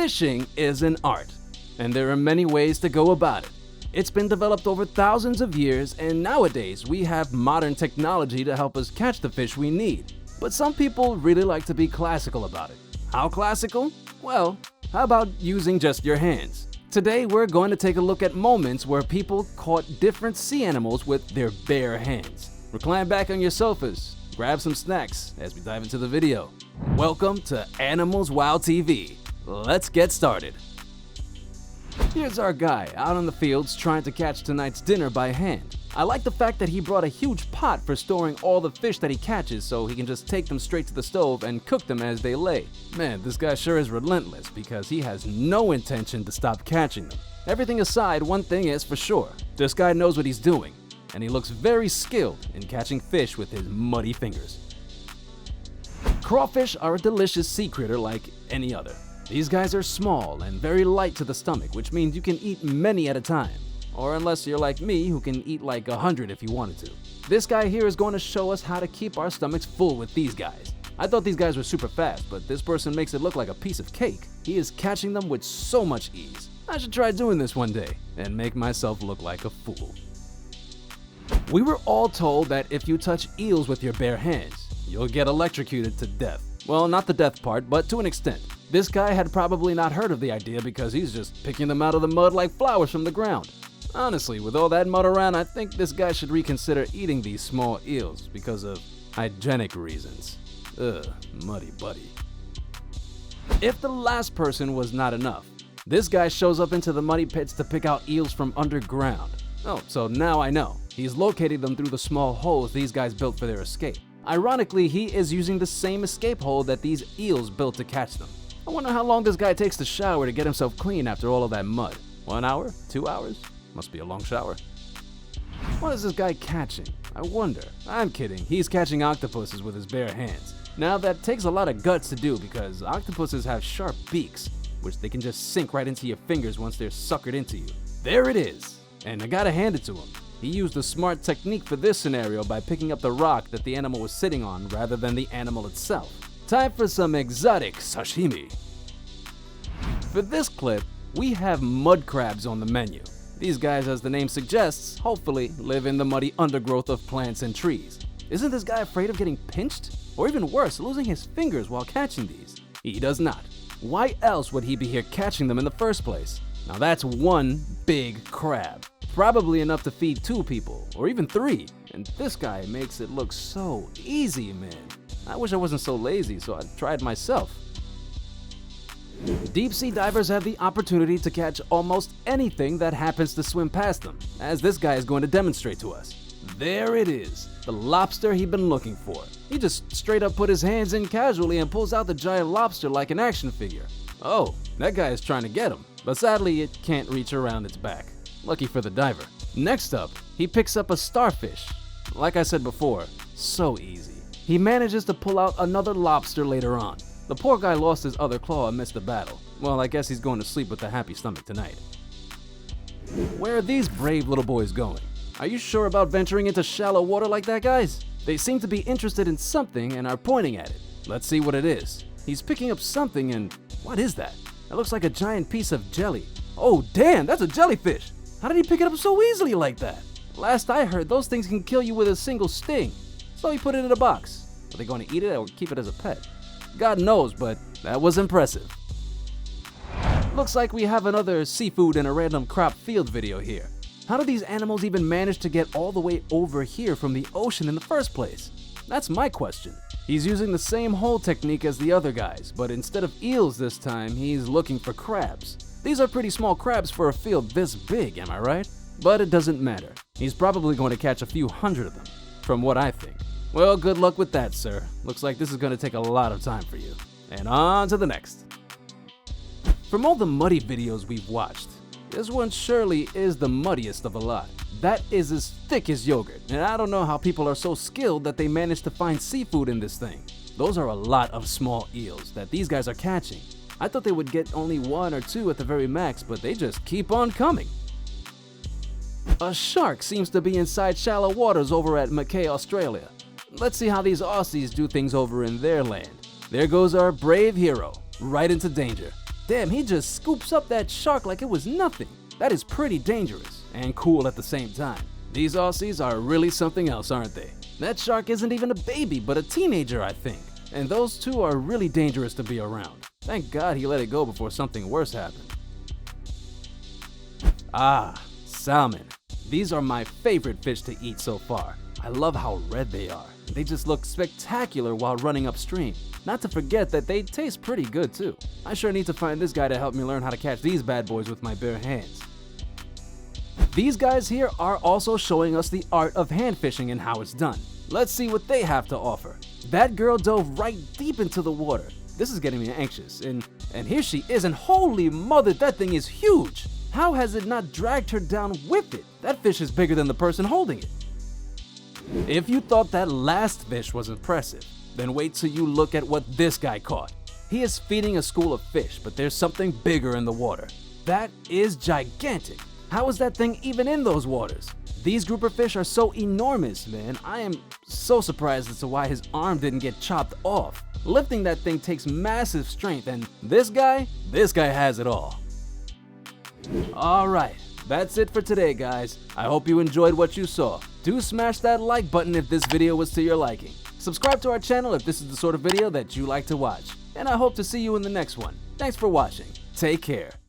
Fishing is an art, and there are many ways to go about it. It's been developed over thousands of years, and nowadays we have modern technology to help us catch the fish we need. But some people really like to be classical about it. How classical? Well, how about using just your hands? Today we're going to take a look at moments where people caught different sea animals with their bare hands. Recline back on your sofas, grab some snacks as we dive into the video. Welcome to Animals Wow TV. Let's get started. Here's our guy out on the fields trying to catch tonight's dinner by hand. I like the fact that he brought a huge pot for storing all the fish that he catches so he can just take them straight to the stove and cook them as they lay. Man, this guy sure is relentless because he has no intention to stop catching them. Everything aside, one thing is for sure, this guy knows what he's doing, and he looks very skilled in catching fish with his muddy fingers. Crawfish are a delicious sea critter like any other. These guys are small and very light to the stomach, which means you can eat many at a time. Or unless you're like me, who can eat like 100 if you wanted to. This guy here is going to show us how to keep our stomachs full with these guys. I thought these guys were super fast, but this person makes it look like a piece of cake. He is catching them with so much ease. I should try doing this one day and make myself look like a fool. We were all told that if you touch eels with your bare hands, you'll get electrocuted to death. Well, not the death part, but to an extent. This guy had probably not heard of the idea because he's just picking them out of the mud like flowers from the ground. Honestly, with all that mud around, I think this guy should reconsider eating these small eels because of hygienic reasons. Ugh, muddy buddy. If the last person was not enough, this guy shows up into the muddy pits to pick out eels from underground. Oh, so now I know. He's locating them through the small holes these guys built for their escape. Ironically, he is using the same escape hole that these eels built to catch them. I wonder how long this guy takes to shower to get himself clean after all of that mud. 1 hour? 2 hours? Must be a long shower. What is this guy catching? I wonder. I'm kidding. He's catching octopuses with his bare hands. Now that takes a lot of guts to do because octopuses have sharp beaks, which they can just sink right into your fingers once they're suckered into you. There it is. And I gotta hand it to him. He used a smart technique for this scenario by picking up the rock that the animal was sitting on rather than the animal itself. Time for some exotic sashimi. For this clip, we have mud crabs on the menu. These guys, as the name suggests, hopefully live in the muddy undergrowth of plants and trees. Isn't this guy afraid of getting pinched? Or even worse, losing his fingers while catching these? He does not. Why else would he be here catching them in the first place? Now that's one big crab. Probably enough to feed 2 people, or even 3. And this guy makes it look so easy, man. I wish I wasn't so lazy, so I tried myself. Deep sea divers have the opportunity to catch almost anything that happens to swim past them, as this guy is going to demonstrate to us. There it is, the lobster he'd been looking for. He just straight up put his hands in casually and pulls out the giant lobster like an action figure. Oh, that guy is trying to get him, but sadly it can't reach around its back. Lucky for the diver. Next up, he picks up a starfish. Like I said before, so easy. He manages to pull out another lobster later on. The poor guy lost his other claw amidst the battle. Well, I guess he's going to sleep with a happy stomach tonight. Where are these brave little boys going? Are you sure about venturing into shallow water like that, guys? They seem to be interested in something and are pointing at it. Let's see what it is. He's picking up something and what is that? It looks like a giant piece of jelly. Oh damn, that's a jellyfish! How did he pick it up so easily like that? Last I heard, those things can kill you with a single sting. So he put it in a box. Are they going to eat it or keep it as a pet? God knows, but that was impressive. Looks like we have another seafood in a random crop field video here. How do these animals even manage to get all the way over here from the ocean in the first place? That's my question. He's using the same hole technique as the other guys, but instead of eels this time, he's looking for crabs. These are pretty small crabs for a field this big, am I right? But it doesn't matter. He's probably going to catch a few hundred of them, from what I think. Well, good luck with that, sir. Looks like this is going to take a lot of time for you. And on to the next. From all the muddy videos we've watched, this one surely is the muddiest of a lot. That is as thick as yogurt, and I don't know how people are so skilled that they manage to find seafood in this thing. Those are a lot of small eels that these guys are catching. I thought they would get only 1 or 2 at the very max, but they just keep on coming. A shark seems to be inside shallow waters over at Mackay, Australia. Let's see how these Aussies do things over in their land. There goes our brave hero, right into danger. Damn, he just scoops up that shark like it was nothing. That is pretty dangerous and cool at the same time. These Aussies are really something else, aren't they? That shark isn't even a baby, but a teenager, I think. And those two are really dangerous to be around. Thank God he let it go before something worse happened. Ah, salmon. These are my favorite fish to eat so far. I love how red they are. They just look spectacular while running upstream. Not to forget that they taste pretty good too. I sure need to find this guy to help me learn how to catch these bad boys with my bare hands. These guys here are also showing us the art of hand fishing and how it's done. Let's see what they have to offer. That girl dove right deep into the water. This is getting me anxious. And here she is, and holy mother, that thing is huge. How has it not dragged her down with it? That fish is bigger than the person holding it. If you thought that last fish was impressive, then wait till you look at what this guy caught. He is feeding a school of fish, but there's something bigger in the water. That is gigantic. How is that thing even in those waters? These grouper fish are so enormous, man. I am so surprised as to why his arm didn't get chopped off. Lifting that thing takes massive strength, and this guy has it all. Alright, that's it for today, guys. I hope you enjoyed what you saw. Do smash that like button if this video was to your liking. Subscribe to our channel if this is the sort of video that you like to watch. And I hope to see you in the next one. Thanks for watching. Take care.